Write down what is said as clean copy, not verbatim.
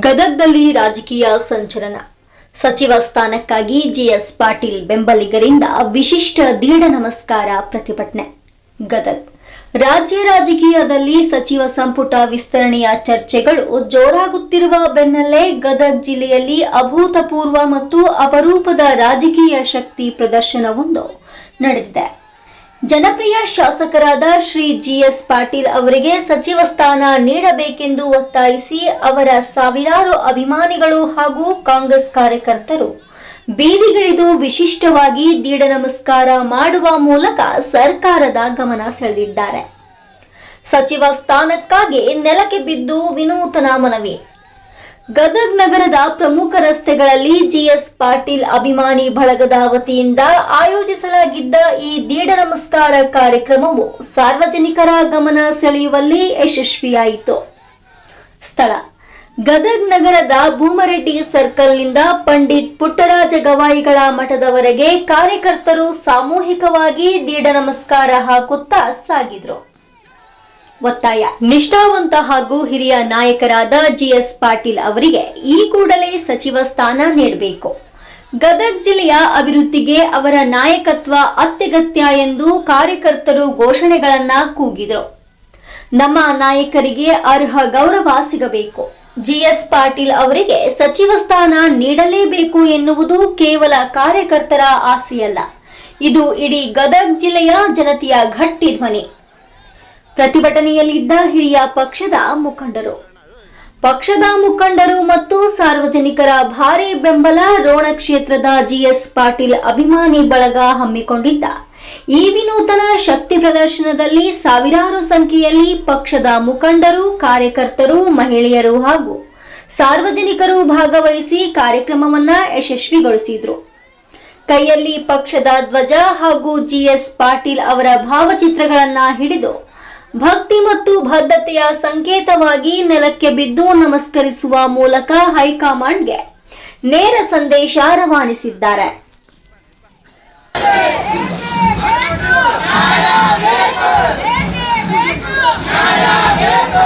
ಗದಗದಲ್ಲಿ ರಾಜಕೀಯ ಸಂಚಲನ. ಸಚಿವ ಸ್ಥಾನಕ್ಕಾಗಿ ಜಿಎಸ್ ಪಾಟೀಲ್ ಬೆಂಬಲಿಗರಿಂದ ವಿಶಿಷ್ಟ ದೀಢ ನಮಸ್ಕಾರ ಪ್ರತಿಭಟನೆ. ಗದಗ ರಾಜ್ಯ ರಾಜಕೀಯದಲ್ಲಿ ಸಚಿವ ಸಂಪುಟ ವಿಸ್ತರಣೆಯ ಚರ್ಚೆಗಳು ಜೋರಾಗುತ್ತಿರುವ ಬೆನ್ನಲ್ಲೇ ಗದಗ ಜಿಲ್ಲೆಯಲ್ಲಿ ಅಭೂತಪೂರ್ವ ಮತ್ತು ಅಪರೂಪದ ರಾಜಕೀಯ ಶಕ್ತಿ ಪ್ರದರ್ಶನವೊಂದು ನಡೆದಿದೆ. ಜನಪ್ರಿಯ ಶಾಸಕರಾದ ಶ್ರೀ ಜಿಎಸ್ ಪಾಟೀಲ್ ಅವರಿಗೆ ಸಚಿವ ಸ್ಥಾನ ನೀಡಬೇಕೆಂದು ಒತ್ತಾಯಿಸಿ ಅವರ ಸಾವಿರಾರು ಅಭಿಮಾನಿಗಳು ಹಾಗೂ ಕಾಂಗ್ರೆಸ್ ಕಾರ್ಯಕರ್ತರು ಬೀದಿಗಿಳಿದು ವಿಶಿಷ್ಟವಾಗಿ ದೀಢ ನಮಸ್ಕಾರ ಮಾಡುವ ಮೂಲಕ ಸರ್ಕಾರದ ಗಮನ ಸೆಳೆದಿದ್ದಾರೆ. ಸಚಿವ ಸ್ಥಾನಕ್ಕಾಗಿ ನೆಲಕ್ಕೆ ಬಿದ್ದು ವಿನೂತನ ಮನವಿ. ಗದಗ ನಗರದ ಪ್ರಮುಖ ರಸ್ತೆಗಳಲ್ಲಿ ಜಿಎಸ್ ಪಾಟೀಲ್ ಅಭಿಮಾನಿ ಬಳಗದ ವತಿಯಿಂದ ಆಯೋಜಿಸಲಾಗಿದ್ದ ಈ ದೀಢ ನಮಸ್ಕಾರ ಕಾರ್ಯಕ್ರಮವು ಸಾರ್ವಜನಿಕರ ಗಮನ ಸೆಳೆಯುವಲ್ಲಿ ಯಶಸ್ವಿಯಾಯಿತು. ಸ್ಥಳ ಗದಗ ನಗರದ ಭೂಮರೆಡ್ಡಿ ಸರ್ಕಲ್ನಿಂದ ಪಂಡಿತ್ ಪುಟ್ಟರಾಜ ಗವಾಯಿಗಳ ಮಠದವರೆಗೆ ಕಾರ್ಯಕರ್ತರು ಸಾಮೂಹಿಕವಾಗಿ ದೀಢ ನಮಸ್ಕಾರ ಹಾಕುತ್ತಾ ಸಾಗಿದ್ರು. ಒತ್ತಾಯ: ನಿಷ್ಠಾವಂತ ಹಾಗೂ ಹಿರಿಯ ನಾಯಕರಾದ ಜಿಎಸ್ ಪಾಟೀಲ್ ಅವರಿಗೆ ಈ ಕೂಡಲೇ ಸಚಿವ ಸ್ಥಾನ ನೀಡಬೇಕು. ಗದಗ ಜಿಲ್ಲೆಯ ಅಭಿವೃದ್ಧಿಗೆ ಅವರ ನಾಯಕತ್ವ ಅತ್ಯಗತ್ಯ ಎಂದು ಕಾರ್ಯಕರ್ತರು ಘೋಷಣೆಗಳನ್ನ ಕೂಗಿದರು. ನಮ್ಮ ನಾಯಕರಿಗೆ ಅರ್ಹ ಗೌರವ ಸಿಗಬೇಕು. ಜಿಎಸ್ ಪಾಟೀಲ್ ಅವರಿಗೆ ಸಚಿವ ಸ್ಥಾನ ನೀಡಲೇಬೇಕು ಎನ್ನುವುದು ಕೇವಲ ಕಾರ್ಯಕರ್ತರ ಆಸೆಯಲ್ಲ, ಇದು ಇಡೀ ಗದಗ ಜಿಲ್ಲೆಯ ಜನತೆಯ ಗಟ್ಟಿ ಧ್ವನಿ. ಪ್ರತಿಭಟನೆಯಲ್ಲಿದ್ದ ಹಿರಿಯ ಪಕ್ಷದ ಮುಖಂಡರು ಮತ್ತು ಸಾರ್ವಜನಿಕರ ಭಾರೀ ಬೆಂಬಲ. ರೋಣ ಕ್ಷೇತ್ರದ ಜಿಎಸ್ ಪಾಟೀಲ್ ಅಭಿಮಾನಿ ಬಳಗ ಹಮ್ಮಿಕೊಂಡಿದ್ದ ಈ ವಿನೂತನ ಶಕ್ತಿ ಪ್ರದರ್ಶನದಲ್ಲಿ ಸಾವಿರಾರು ಸಂಖ್ಯೆಯಲ್ಲಿ ಪಕ್ಷದ ಮುಖಂಡರು, ಕಾರ್ಯಕರ್ತರು, ಮಹಿಳೆಯರು ಹಾಗೂ ಸಾರ್ವಜನಿಕರು ಭಾಗವಹಿಸಿ ಕಾರ್ಯಕ್ರಮವನ್ನ ಯಶಸ್ವಿಗೊಳಿಸಿದ್ರು. ಕೈಯಲ್ಲಿ ಪಕ್ಷದ ಧ್ವಜ ಹಾಗೂ ಜಿಎಸ್ ಪಾಟೀಲ್ ಅವರ ಭಾವಚಿತ್ರಗಳನ್ನ ಹಿಡಿದು ಭಕ್ತಿ ಮತ್ತು ಬದ್ಧತೆಯ ಸಂಕೇತವಾಗಿ ನೆಲಕ್ಕೆ ಬಿದ್ದು ನಮಸ್ಕರಿಸುವ ಮೂಲಕ ಹೈಕಮಾಂಡ್ಗೆ ನೇರ ಸಂದೇಶ ರವಾನಿಸಿದ್ದಾರೆ. ನ್ಯಾಯ ಬೇಕು, ನ್ಯಾಯ ಬೇಕು, ನ್ಯಾಯ ಬೇಕು.